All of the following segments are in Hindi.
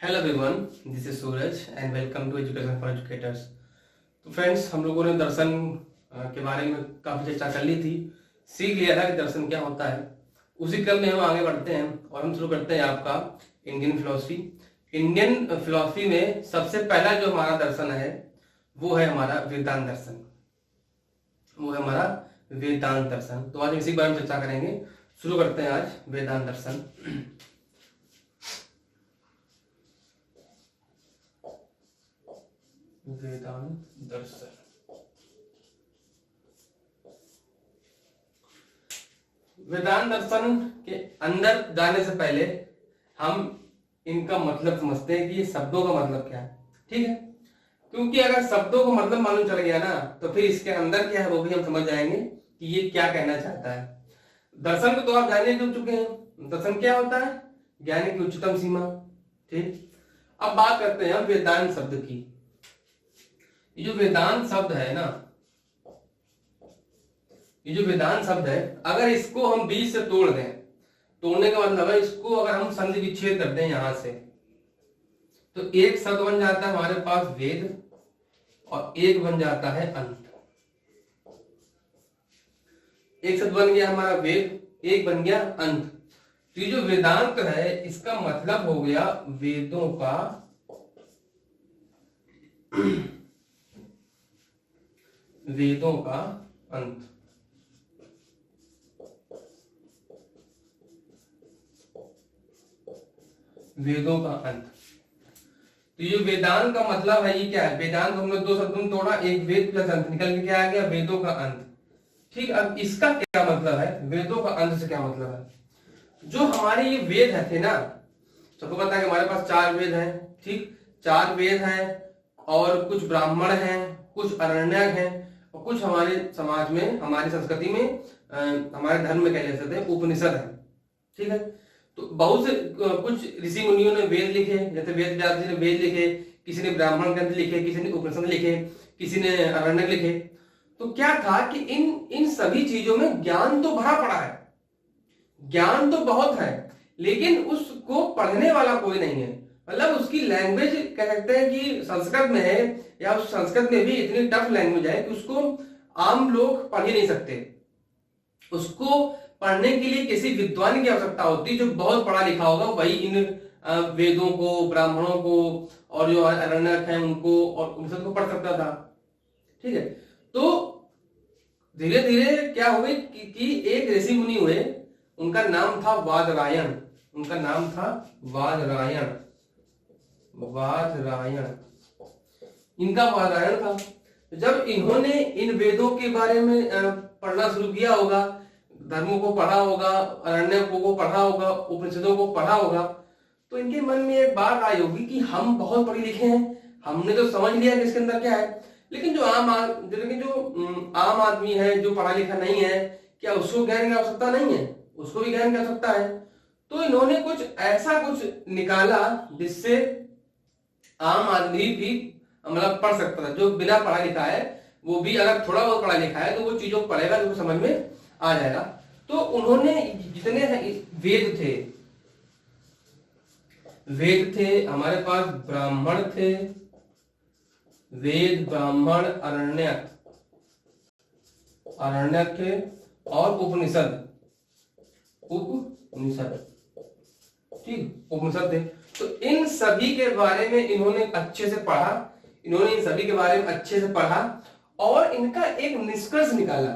Hello everyone, this is Suraj and welcome to education for educators. तो फ्रेंड्स, हम लोगों ने दर्शन के बारे में काफ़ी चर्चा कर ली थी, सीख लिया था कि दर्शन क्या होता है। उसी क्रम में हम आगे बढ़ते हैं और हम शुरू करते हैं आपका इंडियन फिलॉसफी। इंडियन फिलॉसफी में सबसे पहला जो हमारा दर्शन है वो है हमारा वेदांत दर्शन। वो है हमारा वेदांत दर्शन। तो आज इसी बारे में चर्चा करेंगे। शुरू करते हैं आज वेदांत दर्शन। वेदांत दर्शन वेदांत दर्शन के अंदर जाने से पहले हम इनका मतलब समझते हैं कि ये शब्दों का मतलब क्या है। ठीक है, क्योंकि अगर शब्दों का मतलब मालूम चल गया ना तो फिर इसके अंदर क्या है वो भी हम समझ जाएंगे कि ये क्या कहना चाहता है। दर्शन को तो आप जानने जुड़ चुके हैं। दर्शन क्या होता है? ज्ञान की उच्चतम सीमा। ठीक, अब बात करते हैं वेदांत शब्द की। ये जो वेदांत शब्द है ना, ये जो वेदांत शब्द है, अगर इसको हम बीच से तोड़ दें, तोड़ने का मतलब है इसको अगर हम संधि विच्छेद कर दें यहां से, तो एक शब्द बन जाता है हमारे पास वेद और एक बन जाता है अंत। एक शब्द बन गया हमारा वेद, एक बन गया अंत। तो ये जो वेदांत है इसका मतलब हो गया वेदों का वेदों का अंत। वेदों का अंत। तो ये वेदांत का मतलब है, ये क्या है? वेदांत हमने दो शब्दों में तोड़ा, एक वेद प्लस अंत, निकल के क्या आ गया? वेदों का अंत। ठीक, अब इसका क्या मतलब है? वेदों का अंत से क्या मतलब है? जो हमारे ये वेद थे ना, सबको पता है कि हमारे पास 4 वेद हैं। ठीक, 4 वेद हैं और कुछ ब्राह्मण हैं, कुछ अरण्यक हैं और कुछ हमारे समाज में, हमारी संस्कृति में, हमारे धर्म में कह सकते हैं उपनिषद है। ठीक है, तो बहुत से कुछ ऋषि मुनियों ने वेद लिखे, जैसे वेद व्यास जी ने वेद लिखे, किसी ने ब्राह्मण ग्रंथ लिखे, किसी ने उपनिषद लिखे, किसी ने अरण्यक लिखे। तो क्या था कि इन सभी चीजों में ज्ञान तो भरा पड़ा है, ज्ञान तो बहुत है, लेकिन उसको पढ़ने वाला कोई नहीं है। मतलब उसकी लैंग्वेज कह सकते हैं कि संस्कृत में है, या उस संस्कृत में भी इतनी टफ लैंग्वेज है कि उसको आम लोग पढ़ ही नहीं सकते। उसको पढ़ने के लिए किसी विद्वान की आवश्यकता होती है जो बहुत पढ़ा लिखा होगा, वही इन वेदों को, ब्राह्मणों को और जो अरण्यक हैं उनको और उपनिषद को पढ़ सकता था। ठीक है, तो धीरे धीरे क्या हुए कि एक ऋषि मुनि हुए, उनका नाम था वादरायण। उनका नाम था वादरायण। इनका वादरायण था। जब इन्होंने इन वेदों के बारे में पढ़ना शुरू किया होगा, धर्मों को पढ़ा होगा, अरण्यकों को पढ़ा होगा, उपनिषदों को पढ़ा होगा, तो इनके मन में एक बात आई होगी कि हम बहुत पढ़े लिखे हैं, हमने तो समझ लिया कि इसके अंदर क्या है, लेकिन जो आम आदमी है, जो पढ़ा लिखा नहीं है, क्या उसको ज्ञान की आवश्यकता नहीं है? उसको भी ज्ञान की आवश्यकता है। तो इन्होंने कुछ निकाला जिससे आम आदमी भी मतलब पढ़ सकता था। जो बिना पढ़ा लिखा है वो भी अगर थोड़ा बहुत पढ़ा लिखा है तो वो चीजों को पढ़ेगा तो समझ में आ जाएगा। तो उन्होंने जितने वेद थे हमारे पास, ब्राह्मण थे, वेद, ब्राह्मण, अरण्यक थे और उपनिषद। ठीक, उपनिषद थे। तो इन सभी के बारे में इन्होंने अच्छे से पढ़ा, और इनका एक निष्कर्ष निकाला।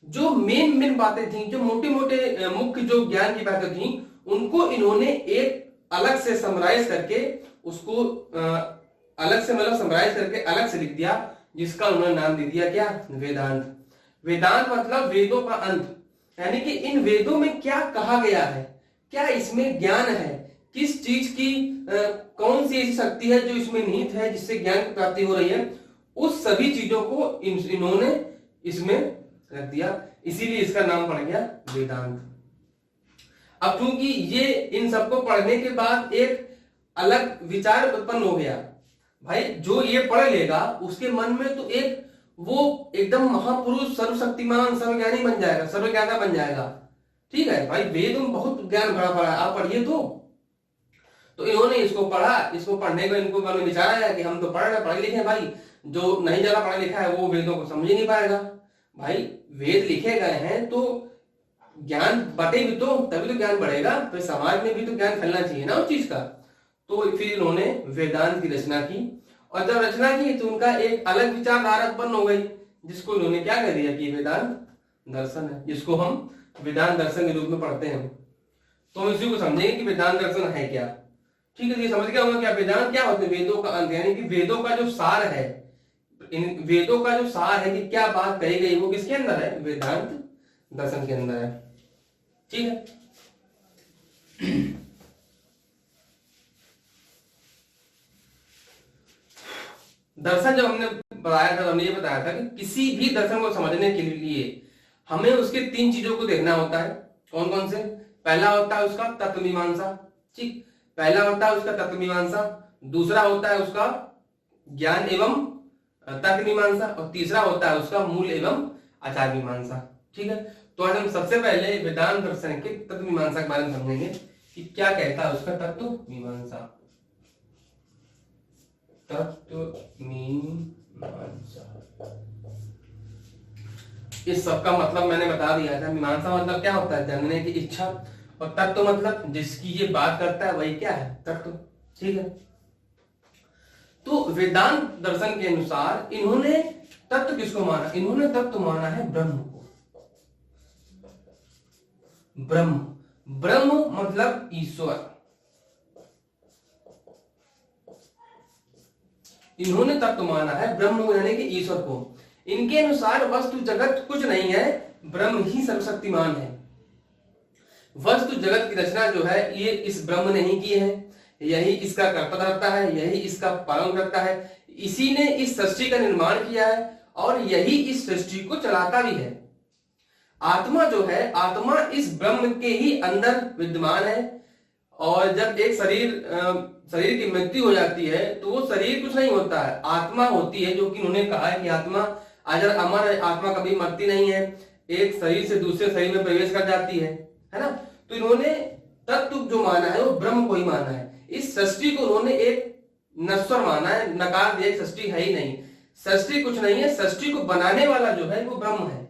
जो मेन बातें थी, जो मोटे मुख्य जो ज्ञान की बातें थी, उनको इन्होंने एक अलग से समराइज करके उसको अलग से लिख दिया, जिसका उन्होंने नाम दे दिया क्या? वेदांत। वेदांत मतलब वेदों का अंत, यानी कि इन वेदों में क्या कहा गया है, क्या इसमें ज्ञान है, किस चीज की कौन सी ऐसी शक्ति है जो इसमें निहित है जिससे ज्ञान की प्राप्ति हो रही है, उस सभी चीजों को इन्होंने इसमें रख दिया। इसीलिए इसका नाम पड़ गया वेदांत। अब क्योंकि ये इन सबको पढ़ने के बाद एक अलग विचार उत्पन्न हो गया, भाई जो ये पढ़ लेगा उसके मन में तो वो एकदम महापुरुष, सर्वशक्तिमान, सर्वज्ञानी बन जाएगा, सर्वज्ञाता बन जाएगा। ठीक है भाई, वेद में बहुत ज्ञान भरा पड़ा है, आप पढ़िए। तो इन्होंने इसको पढ़ा, इसको पढ़ने को इनको मन में विचार आया कि हम तो पढ़े लिखे हैं भाई, जो नहीं ज्यादा पढ़ा लिखा है वो वेदों को समझ ही नहीं पाएगा। भाई वेद लिखे गए हैं तो ज्ञान बटे भी तो तभी तो ज्ञान बढ़ेगा, तो समाज में भी तो ज्ञान फैलना चाहिए ना उस चीज का। तो फिर इन्होंने वेदांत की रचना की, और जब रचना की तो उनका एक अलग विचारधारा उत्पन्न हो गई, जिसको इन्होंने क्या कह दिया कि वेदांत दर्शन है, जिसको हम वेदांत दर्शन के रूप में पढ़ते हैं। तो हम इसी को समझेंगे कि वेदांत दर्शन है क्या। ठीक है, ये समझ गया होगा क्या वेदांत क्या होते हैं, वेदों का अंत, यानी कि वेदों का जो सार है, इन वेदों का जो सार है कि क्या बात कही गई वो किसके अंदर है, वेदांत दर्शन के अंदर है। ठीक है, दर्शन जब हमने बताया था, हमने ये बताया था कि किसी भी दर्शन को समझने के लिए हमें उसके 3 चीजों को देखना होता है। कौन कौन से? पहला होता है उसका तत्व मीमांसा, ठीक, पहला होता है उसका तत्व मीमांसा, दूसरा होता है उसका ज्ञान एवं तर्क मीमांसा, और तीसरा होता है उसका मूल एवं आचार मीमांसा। ठीक है, तो आज हम सबसे पहले वेदांत दर्शन के तत्व मीमांसा के बारे में समझेंगे कि क्या कहता है उसका तत्व मीमांसा। तत्व मीमांसा, इस सब का मतलब मैंने बता दिया था। मीमांसा मतलब क्या होता है, जानने की इच्छा, और तत्व मतलब जिसकी ये बात करता है वही क्या है, तत्व। ठीक है, तो वेदांत दर्शन के अनुसार इन्होंने तत्व किसको माना, इन्होंने तत्व माना है ब्रह्म को। ब्रह्म, ब्रह्म मतलब ईश्वर, इन्होंने तत्व माना है ब्रह्म यानी कि ईश्वर को। इनके अनुसार वस्तु जगत कुछ नहीं है, ब्रह्म ही सर्वशक्तिमान है। वस्तु जगत की रचना जो है ये इस ब्रह्म ने ही की है, यही इसका कर्ता धर्ता है, यही इसका पालन करता है, इसी ने इस सृष्टि का निर्माण किया है और यही इस सृष्टि को चलाता भी है। आत्मा जो है, आत्मा इस ब्रह्म के ही अंदर विद्यमान है, और जब एक शरीर की मृत्यु हो जाती है तो वो शरीर कुछ नहीं होता है, आत्मा होती है, जो कि उन्होंने कहा है कि आत्मा अजर अमर है, आत्मा कभी मरती नहीं है, एक शरीर से दूसरे शरीर में प्रवेश कर जाती है ना। तो इन्होंने तत्व जो माना है वो ब्रह्म को ही माना है। इस सृष्टि को उन्होंने एक नश्वर माना है, नकार दिया, सृष्टि है ही नहीं, सृष्टि कुछ नहीं है, सृष्टि को बनाने वाला जो है वो ब्रह्म है।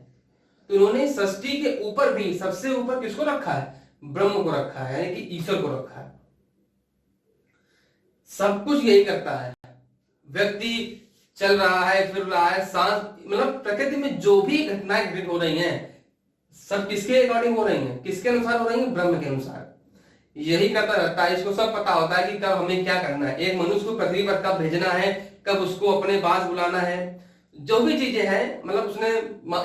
तो इन्होंने सृष्टि के ऊपर भी सबसे ऊपर किसको रखा है, ब्रह्म को रखा है, यानी कि ईश्वर को रखा है। सब कुछ यही करता है, व्यक्ति चल रहा है, फिर रहा है, सांस, मतलब प्रकृति में जो भी घटनाएं घटित हो रही हैं सब किसके अकॉर्डिंग हो रही हैं, किसके अनुसार हो रही हैं, ब्रह्म के अनुसार। यही करता रहता है, इसको सब पता होता है कि कब हमें क्या करना है, एक मनुष्य को पृथ्वी पर कब भेजना है, कब उसको अपने पास बुलाना है, जो भी चीजें हैं, मतलब उसने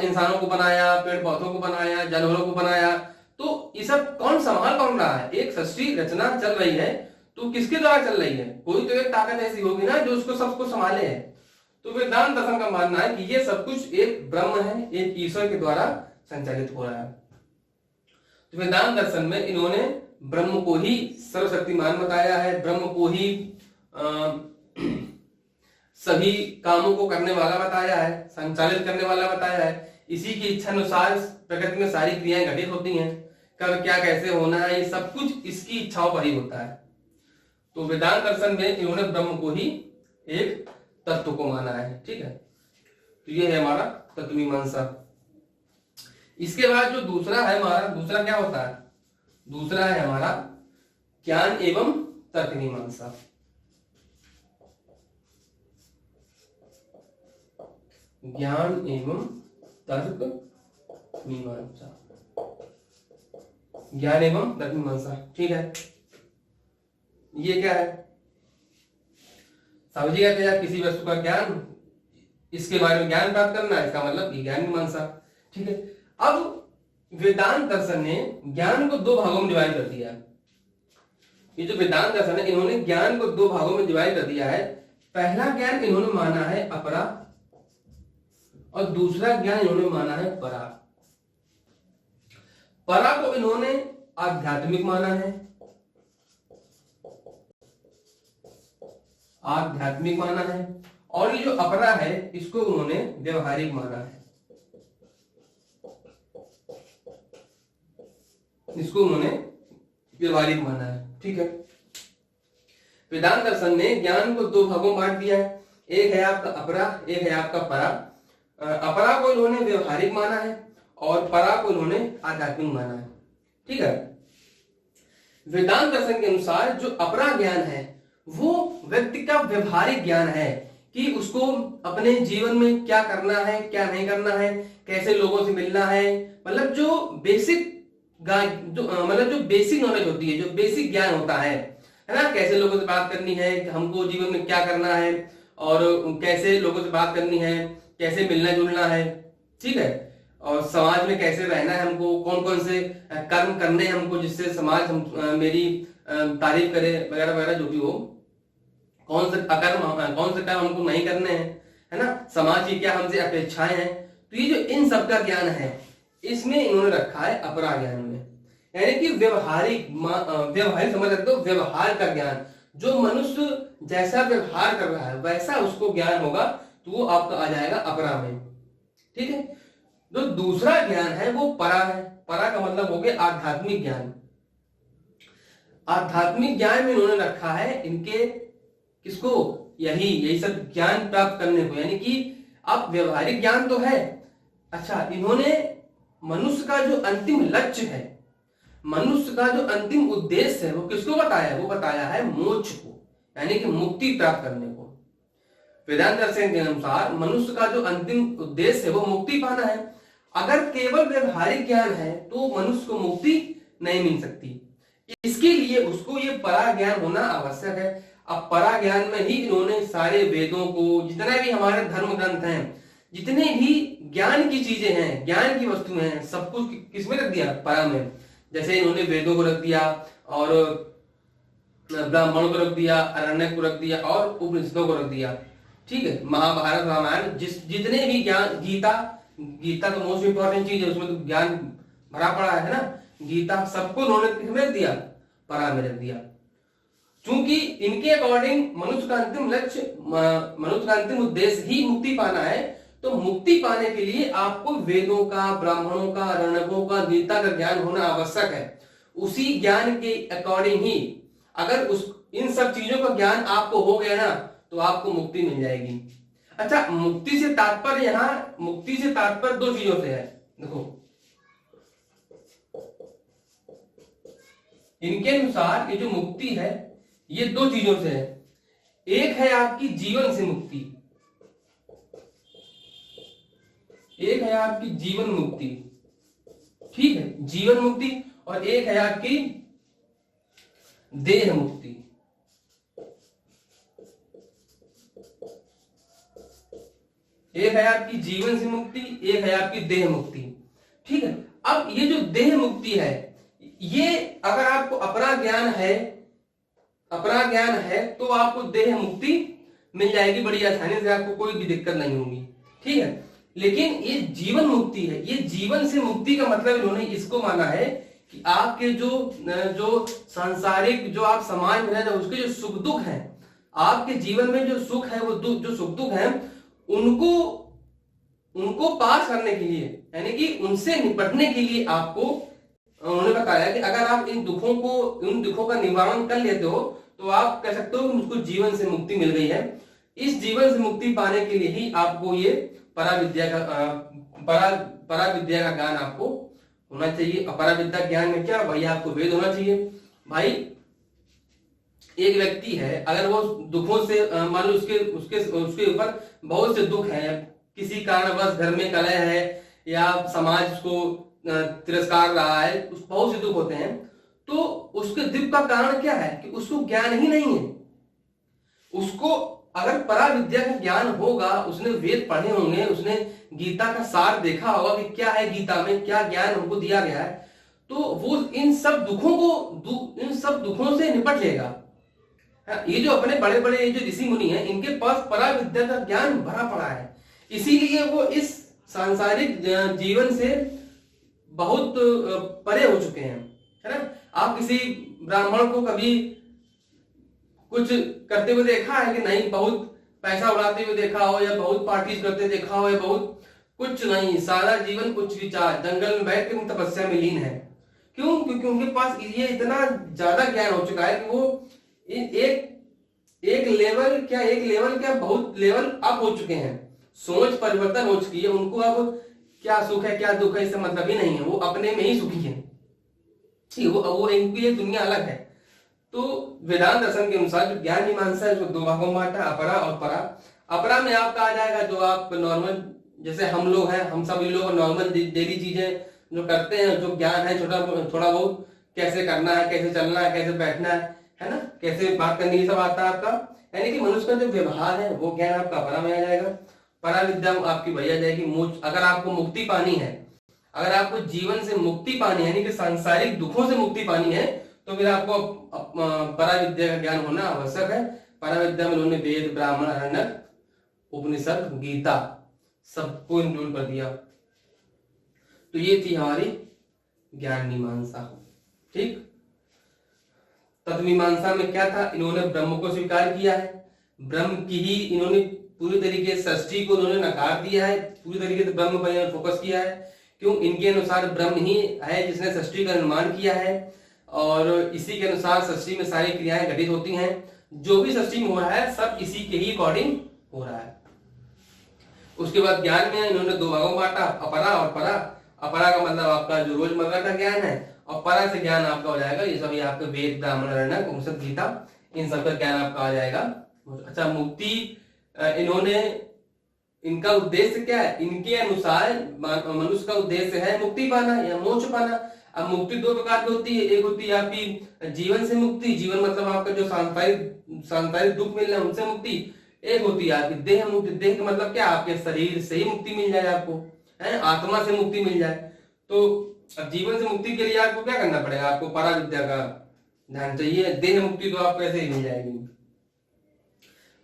इंसानों को बनाया, पेड़ पौधों को बनाया, जानवरों को बनाया, तो ये सब कौन संभाल कौन रहा है, एक सृष्टि रचना चल रही है तो किसके द्वारा चल रही है, कोई तो एक ताकत ऐसी होगी ना जो उसको सबको संभाले है। तो वेदांत दर्शन का मानना है कि ये सब कुछ एक ब्रह्म है, एक ईश्वर के द्वारा संचालित हो रहा है। तो वेदांत दर्शन में इन्होंने ब्रह्म को ही सर्वशक्तिमान बताया है, ब्रह्म को ही सभी कामों को करने वाला बताया है, संचालित करने वाला बताया है, इसी की इच्छा अनुसार प्रकृति में सारी क्रियाएं घटित होती हैं, कब क्या कैसे होना है, ये सब कुछ इसकी इच्छाओं पर ही होता है। तो वेदांत दर्शन में इन्होंने ब्रह्म को ही एक तत्व को माना है। ठीक है, तो ये है हमारा तत्व मीमांसा। इसके बाद जो दूसरा है हमारा, दूसरा क्या होता है, दूसरा है हमारा ज्ञान एवं तर्क मीमांसा। ज्ञान एवं तर्क मीमांसा, ज्ञान एवं तर्क मीमांसा। ठीक है, ये क्या है, समझिएगा तो यार, किसी वस्तु का ज्ञान, इसके बारे में ज्ञान प्राप्त करना, इसका मतलब ज्ञान मीमांसा। ठीक है, अब वेदांत दर्शन ने ज्ञान को 2 भागों में डिवाइड कर दिया है। ये जो वेदांत दर्शन है, इन्होंने ज्ञान को 2 भागों में डिवाइड कर दिया है। पहला ज्ञान इन्होंने माना है अपरा, और दूसरा ज्ञान इन्होंने माना है परा। परा को इन्होंने आध्यात्मिक माना है, आध्यात्मिक माना है, और ये जो अपरा है इसको उन्होंने व्यवहारिक माना है, इसको उन्होंने व्यवहारिक माना है। ठीक है, वेदांत दर्शन ने ज्ञान को दो भागों में बांट दिया है, एक है आपका अपरा, एक है आपका परा। अपरा को इन्होंने व्यवहारिक माना है और परा को इन्होंने आध्यात्मिक माना है। ठीक है, वेदांत दर्शन के अनुसार जो अपरा ज्ञान है वो व्यक्ति का व्यवहारिक ज्ञान है कि उसको अपने जीवन में क्या करना है, क्या नहीं करना है, कैसे लोगों से मिलना है, मतलब जो बेसिक जो बेसिक नॉलेज होती है, जो बेसिक ज्ञान होता है ना, कैसे लोगों से बात करनी है, हमको जीवन में क्या करना है और कैसे लोगों से बात करनी है, कैसे मिलना जुलना है, ठीक है, और समाज में कैसे रहना है, हमको कौन कौन से कर्म करने हैं हमको जिससे समाज मेरी तारीफ करे वगैरह वगैरह, जो भी हो, कौन से कर्म हमको नहीं करने हैं, है ना, समाज की क्या हमसे अपेक्षाएं हैं। तो ये जो इन सब का ज्ञान है इसमें इन्होंने रखा है अपरा ज्ञान में, यानी कि व्यवहारिक समझ सकते हो, व्यवहार का ज्ञान, जो मनुष्य जैसा व्यवहार कर रहा है वैसा उसको ज्ञान होगा, तो वो आपका आ जाएगा अपरा में। ठीक है, जो दूसरा ज्ञान है वो परा है। परा का मतलब हो गया आध्यात्मिक ज्ञान। आध्यात्मिक ज्ञान में इन्होंने रखा है इनके किसको, यही सब ज्ञान प्राप्त करने को, यानी कि अब व्यवहारिक ज्ञान तो है, अच्छा इन्होंने मनुष्य का जो अंतिम लक्ष्य है, मनुष्य का जो अंतिम उद्देश्य है वो किसको बताया, वो बताया है मोक्ष को, यानी कि मुक्ति प्राप्त करने को। वेदांत दर्शन के अनुसार मनुष्य का जो अंतिम उद्देश्य है वो मुक्ति पाना है। अगर केवल व्यवहारिक ज्ञान है तो मनुष्य को मुक्ति नहीं मिल सकती, इसके लिए उसको ये परा ज्ञान होना आवश्यक है। अब परा ज्ञान में ही इन्होंने सारे वेदों को, जितने भी हमारे धर्म ग्रंथ हैं, जितने भी ज्ञान की चीजें हैं, ज्ञान की वस्तुएं हैं, सब कुछ किसमें रख दिया, परा में। जैसे इन्होंने वेदों को रख दिया और ब्राह्मणों को रख दिया, अरण्य को रख दिया और उपनिषदों को रख दिया। ठीक है, महाभारत रामायण जितने भी ज्ञान, गीता तो मोस्ट इंपॉर्टेंट चीज है, उसमें तो ज्ञान भरा पड़ा है ना, गीता सबको उन्होंने किसमें रख दिया, परा में रख दिया। क्योंकि इनके अकॉर्डिंग मनुष्य का अंतिम लक्ष्य, मनुष्य का अंतिम उद्देश्य ही मुक्ति पाना है, तो मुक्ति पाने के लिए आपको वेदों का, ब्राह्मणों का, अरण्यकों का, गीता का ज्ञान होना आवश्यक है। उसी ज्ञान के अकॉर्डिंग ही अगर इन सब चीजों का ज्ञान आपको हो गया ना तो आपको मुक्ति मिल जाएगी। अच्छा, मुक्ति से तात्पर्य, यहाँ मुक्ति से तात्पर्य दो चीजों से है। देखो, इनके अनुसार ये जो मुक्ति है ये दो चीजों से है। एक है आपकी जीवन से मुक्ति, एक है आपकी जीवन मुक्ति, ठीक है, जीवन मुक्ति, और एक है आपकी देह मुक्ति। एक है आपकी जीवन से मुक्ति, एक है आपकी देह मुक्ति। ठीक है, अब ये जो देह मुक्ति है, ये अगर आपको अपरा ज्ञान है तो आपको देह मुक्ति मिल जाएगी बड़ी आसानी से, आपको कोई भी दिक्कत नहीं होगी। ठीक है, लेकिन ये जीवन मुक्ति है, ये जीवन से मुक्ति का मतलब इन्होंने इसको माना है कि आपके जो सांसारिक, जो आप समाज में रहते हैं उसके जो सुख दुख हैं, आपके जीवन में जो सुख है, वो जो सुख दुख है, उनको पास करने के लिए, यानी कि उनसे निपटने के लिए आपको उन्होंने बताया कि अगर आप इन दुखों का निवारण कर लेते हो तो आप कह सकते हो मुझको जीवन से मुक्ति मिल गई है। इस जीवन से मुक्ति पाने के लिए ही आपको ये परा विद्या का ज्ञान आपको होना चाहिए। अपरा विद्या ज्ञान में क्या, वही आपको वेद होना चाहिए। भाई, एक व्यक्ति है, अगर वो दुखों से, मान लो उसके ऊपर बहुत से दुख हैं, किसी कारणवश घर में कलह है या समाज को तिरस्कार रहा है, बहुत से दुख होते हैं, तो उसके दुख का कारण क्या है कि उसको ज्ञान ही नहीं है। उसको अगर परा विद्या का ज्ञान होगा, उसने वेद पढ़े होंगे, उसने गीता का सार देखा होगा कि क्या है गीता में, क्या ज्ञान हमको दिया गया है, तो वो इन सब दुखों से निपट लेगा। ये जो अपने बड़े बड़े ये जो ऋषि मुनि हैं, इनके पास परा विद्या का ज्ञान भरा पड़ा है, इसीलिए वो इस सांसारिक जीवन से बहुत परे हो चुके हैं, है ना। आप किसी ब्राह्मण को कभी कुछ करते हुए देखा है कि नहीं, बहुत पैसा उड़ाते हुए देखा हो या बहुत पार्टीज करते देखा हो या बहुत कुछ नहीं, सारा जीवन कुछ विचार, जंगल में बैठ कर तपस्या में लीन है। क्यों? क्योंकि उनके पास ये इतना ज्यादा ज्ञान हो चुका है कि वो एक एक लेवल क्या बहुत लेवल अप हो चुके हैं, सोच परिवर्तन हो चुकी है, उनको अब क्या सुख है क्या दुख है इससे मतलब ही नहीं है, वो अपने में ही सुखी है। ठीक, वो इनकी एक दुनिया अलग है। तो वेदांत दर्शन के अनुसार जो ज्ञान मीमांसा है उसको दो भागों में बांटा, अपरा और परा। अपरा में आपका आ जाएगा जो आप नॉर्मल, जैसे हम लोग हैं, हम सभी लोग नॉर्मल डेली चीजें जो करते हैं, जो ज्ञान है थोड़ा बहुत, कैसे करना है, कैसे चलना है, कैसे बैठना है ना, कैसे बात करनी, ये सब आता है आपका। यानी कि मनुष्य का जो व्यवहार है वो ज्ञान आपका अपरा में आ जाएगा। परा विद्या आपकी वही आ जाएगी मोक्ष। अगर आपको मुक्ति पानी है, अगर आपको जीवन से मुक्ति पानी है, यानी कि सांसारिक दुखों से मुक्ति पानी है, तो फिर आपको परा विद्या का ज्ञान होना आवश्यक है। परा विद्या में उन्होंने वेद, ब्राह्मण, अरण्यक, उपनिषद, गीता सबको इंक्लूड कर दिया। तो ये थी हमारी ज्ञान मीमांसा। ठीक, तत्मीमांसा में क्या था, इन्होंने ब्रह्म को स्वीकार किया है, ब्रह्म की ही इन्होंने पूरी तरीके से सृष्टि को इन्होंने नकार दिया है, पूरी तरीके से ब्रह्म पर फोकस किया है। क्यों, इनके अनुसार ब्रह्म ही है जिसने सृष्टि का निर्माण किया है, और इसी के अनुसार सृष्टि में सारी क्रियाएं घटित होती हैं। जो भी सृष्टि में हो रहा है सब इसी के ही अकॉर्डिंग हो रहा है। उसके बाद ज्ञान में इन्होंने दो भागों में बांटा, अपरा और परा। अपरा का मतलब आपका जो रोजमर्रा का ज्ञान है, और परा से ज्ञान आपका हो जाएगा ये सभी आपके वेद, ब्राह्मण, अरण्यक, उपनिषद, गीता, इन सब का ज्ञान आपका आ जाएगा। अच्छा, मुक्ति इन्होंने, इनका उद्देश्य क्या है, इनके अनुसार मनुष्य का उद्देश्य है मुक्ति पाना या मोक्ष पाना। अब मुक्ति दो प्रकार की होती है, एक होती है आपकी जीवन से मुक्ति, जीवन मतलब आपका जो सांसारिक दुख मिल रहा है उनसे मुक्ति। एक होती है आपकी देह मुक्ति, देह का मतलब क्या, आपके शरीर से ही मुक्ति मिल जाए आपको, है आत्मा से मुक्ति मिल जाए। तो अब जीवन से मुक्ति के लिए आपको क्या करना पड़ेगा, आपको परा विद्या का ध्यान चाहिए। देह मुक्ति तो आपको ऐसे ही मिल जाएगी।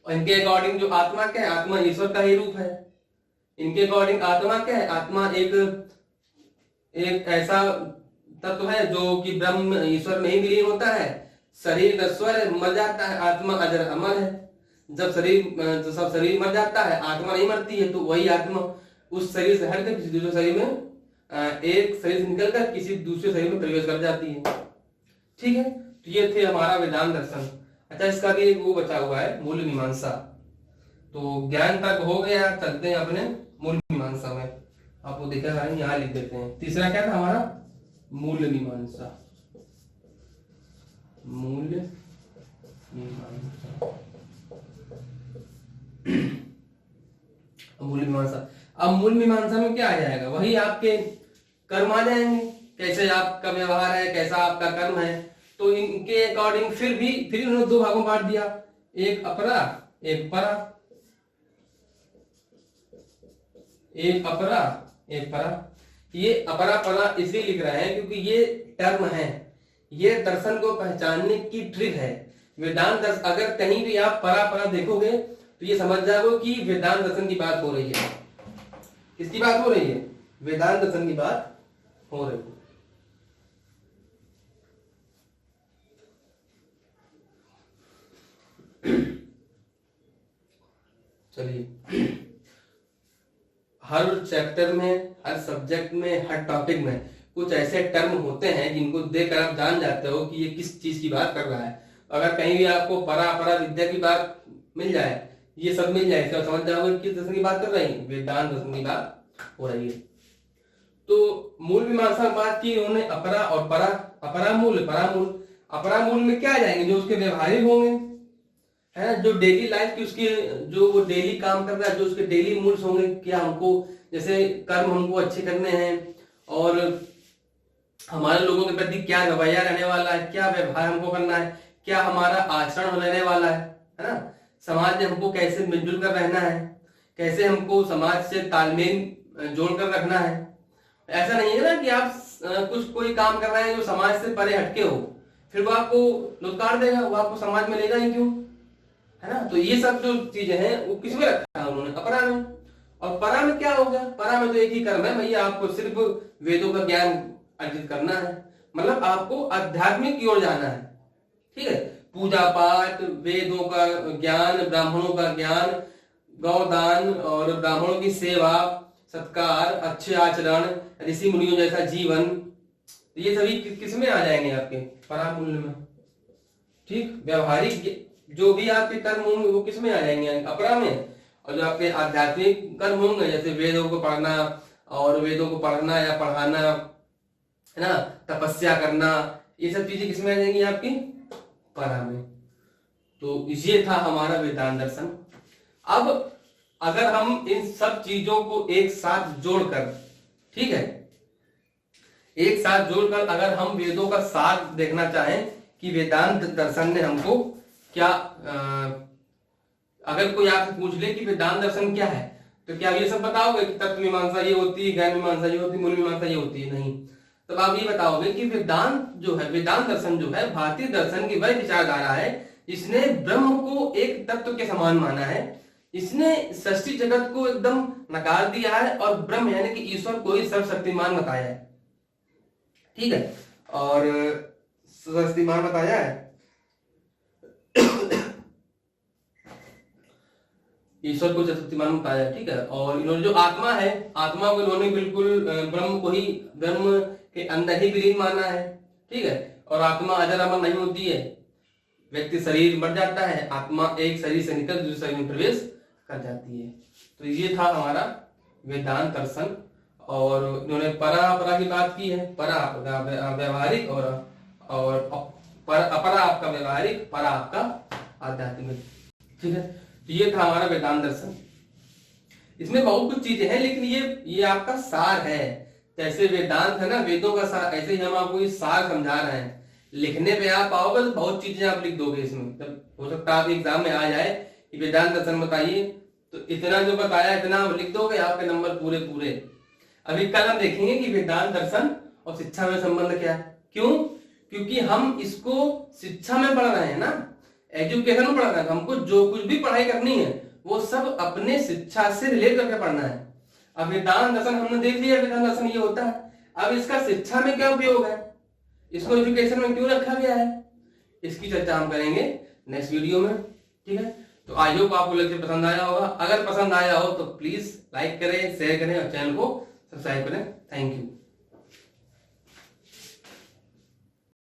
और इनके अकॉर्डिंग जो आत्मा क्या है, आत्मा ईश्वर का ही रूप है। इनके अकॉर्डिंग आत्मा क्या है, आत्मा एक ऐसा तत्व है जो कि ब्रह्म ईश्वर में ही विलीन होता है। शरीर नश्वर मर जाता है, आत्मा अजर अमर है। जब सब शरीर मर जाता है, आत्मा नहीं मरती है, तो वही आत्मा उस शरीर से हटकर किसी दूसरे शरीर में, एक शरीर से निकलकर किसी दूसरे शरीर में प्रवेश कर जाती है। ठीक है, तो ये थे हमारा वेदांत दर्शन। अच्छा, इसका भी एक वो बचा हुआ है, मूल मीमांसा। तो ज्ञान तक हो गया, चलते हैं अपने मूल मीमांसा में। आपको देखा है, यहाँ लिख देते हैं। तीसरा क्या था हमारा, मूल मीमांसा। मूल मीमांसा, मूल मीमांसा। अब मूल मीमांसा में क्या आ जाएगा, वही आपके कर्म आ जाएंगे, कैसे आपका व्यवहार है, कैसा आपका कर्म है। तो इनके अकॉर्डिंग फिर उन्होंने दो भागों में बांट दिया, एक अपरा एक परा, एक अपरा एक परा। ये अपरा परा इसलिए लिख रहे हैं क्योंकि ये टर्म है, ये दर्शन को पहचानने की ट्रिक है। वेदांत दर्शन, अगर कहीं भी आप परा परा देखोगे तो ये समझ जाओगे कि वेदांत दर्शन की बात हो रही है। किसकी बात हो रही है, वेदांत दर्शन की बात हो रही है। चलिए, हर चैप्टर में, हर सब्जेक्ट में, हर टॉपिक में कुछ ऐसे टर्म होते हैं जिनको देखकर आप जान जाते हो कि ये किस चीज की बात कर रहा है। अगर कहीं भी आपको परा अपरा विद्या की बात मिल जाए, ये सब मिल जाए, तो समझ जाओगे किस दर्शन की बात कर रही है, वेदांत दर्शन की बात हो रही है। तो मूल मीमांसा में बात की उन्होंने अपरा और परा, अपरा मूल परा मूल। अपरा मूल में क्या आ जाएंगे, जो उसके व्यवहारिक होंगे, है जो डेली लाइफ की उसकी, जो वो डेली काम कर रहा है, जो उसके डेली मूल्स होंगे, क्या हमको जैसे कर्म हमको अच्छे करने हैं, और हमारे लोगों के प्रति क्या रवैया रहने वाला है, क्या व्यवहार हमको करना है, क्या हमारा आचरण रहने वाला है ना, समाज में हमको कैसे मिलजुल कर रहना है, कैसे हमको समाज से तालमेल जोड़कर रखना है। ऐसा नहीं है ना कि आप कोई काम कर रहे हैं जो समाज से परे हटके हो, फिर वो आपको लुत्कार देगा, वो आपको समाज में लेगा ही क्यों, है ना। तो ये सब जो चीजें हैं वो किस में रखा है उन्होंने, अपरा में। और परा में क्या होगा, परा में तो एक ही कर्म है भैया, आपको सिर्फ वेदों का ज्ञान अर्जित करना है, मतलब आपको आध्यात्मिक की ओर जाना है। ठीक है, पूजा पाठ, वेदों का ज्ञान, ब्राह्मणों का ज्ञान, गौदान और ब्राह्मणों की सेवा सत्कार, अच्छे आचरण, ऋषि मुनियों जैसा जीवन, ये सभी किस में आ जाएंगे, आपके परामूल्य में। ठीक, व्यवहारिक जो भी आपके कर्म होंगे वो किस में आ जाएंगे, अपरा में। और जो आपके आध्यात्मिक कर्म होंगे जैसे वेदों को पढ़ना और वेदों को पढ़ना या पढ़ाना, है ना, तपस्या करना, ये सब चीजें किसमें आ जाएंगी, आपकी परा में। तो ये था हमारा वेदांत दर्शन। अब अगर हम इन सब चीजों को एक साथ जोड़कर, ठीक है, एक साथ जोड़कर अगर हम वेदों का सार देखना चाहें कि वेदांत दर्शन ने हमको क्या, अगर कोई आपसे पूछ ले कि वेदांत दर्शन क्या है, तो क्या ये सब बताओगे कि तत्व मीमांसा ये होती है, ज्ञान मीमांसा ये होती है, मूल मीमांसा ये होती है? नहीं। तब आप ये बताओगे कि वेदांत जो है, वेदांत दर्शन जो है भारतीय दर्शन की वह विचारधारा है इसने ब्रह्म को एक तत्व के समान माना है, इसने सृष्टि जगत को एकदम नकार दिया है और ब्रह्म यानी कि ईश्वर को ही सर्वशक्तिमान बताया है, ठीक है, और सर्वशक्तिमान बताया है, ईश्वर को शक्तिमान बताया, ठीक है। और इन्होंने जो आत्मा है, आत्मा को इन्होंने बिल्कुल ब्रह्म को ही, ब्रह्म के अंदर ही विलीन माना है, ठीक है। और आत्मा अजर अमर नहीं होती है, व्यक्ति शरीर मर जाता है, आत्मा एक शरीर से निकल दूसरे शरीर में प्रवेश कर जाती है। तो ये था हमारा वेदांत दर्शन। और इन्होंने परा अपरा की बात की है, परा आपका व्यवहारिक और अपरा आपका व्यवहारिक, परा आपका आध्यात्मिक, ठीक है। तो ये था हमारा वेदांत दर्शन। इसमें बहुत कुछ चीजें हैं लेकिन ये आपका सार है। जैसे वेदांत है ना, वेदों का सार, ऐसे ही हम आपको ये सार समझा रहे हैं। लिखने पे आप आओगे तो बहुत चीजें आप लिख दोगे इसमें। जब हो सकता है आप एग्जाम में आ जाए कि वेदांत दर्शन बताइए, तो इतना जो बताया इतना आप लिख दोगे, आपके नंबर पूरे पूरे। अभी कल हम देखेंगे कि वेदांत दर्शन और शिक्षा में संबंध क्या है। क्यों? क्योंकि हम इसको शिक्षा में पढ़ रहे हैं ना, एजुकेशन में पढ़ रहे हैं। हमको जो कुछ भी पढ़ाई करनी है वो सब अपने शिक्षा से रिलेट करके पढ़ना है। अब वेदांत दर्शन हमने देख लिया, वेदांत दर्शन ये होता है। अब इसका शिक्षा में क्या उपयोग है, इसको एजुकेशन में क्यों रखा गया है, इसकी चर्चा हम करेंगे नेक्स्ट वीडियो में, ठीक है। तो आई होप आपको लेक्चर पसंद आया होगा। अगर पसंद आया हो तो प्लीज लाइक करें, शेयर करें और चैनल को सब्सक्राइब करें। Thank you.